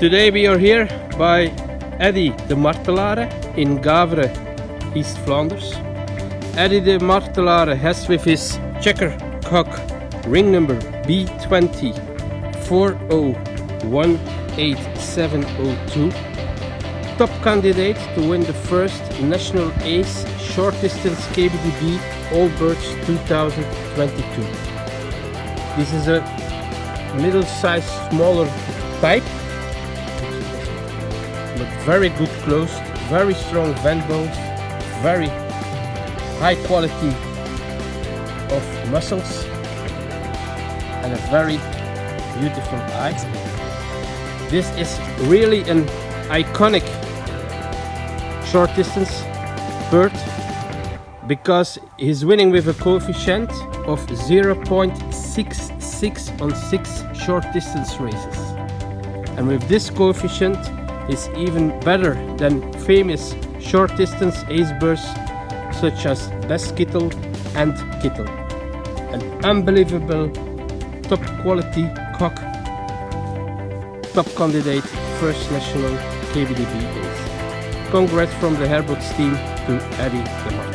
Today we are here by Eddy the Martelaere in Gavere, East Flanders. Eddy the Martelaere has with his checker cock ring number B20 40187002 top candidate to win the first National Ace Short Distance KBDB All Birds 2022. This is a middle-sized, smaller type, but very good closed, very strong vent bones, very high quality of muscles, and a very beautiful eye. This is really an iconic short distance bird because he's winning with a coefficient of 0.66 on 6 short distance races, and with this coefficient is even better than famous short distance ace birds such as Best Kittel and Kittel. An unbelievable top quality cock, top candidate first national KBDB ace. Congrats from the Herbots team to Eddy the Martelaere.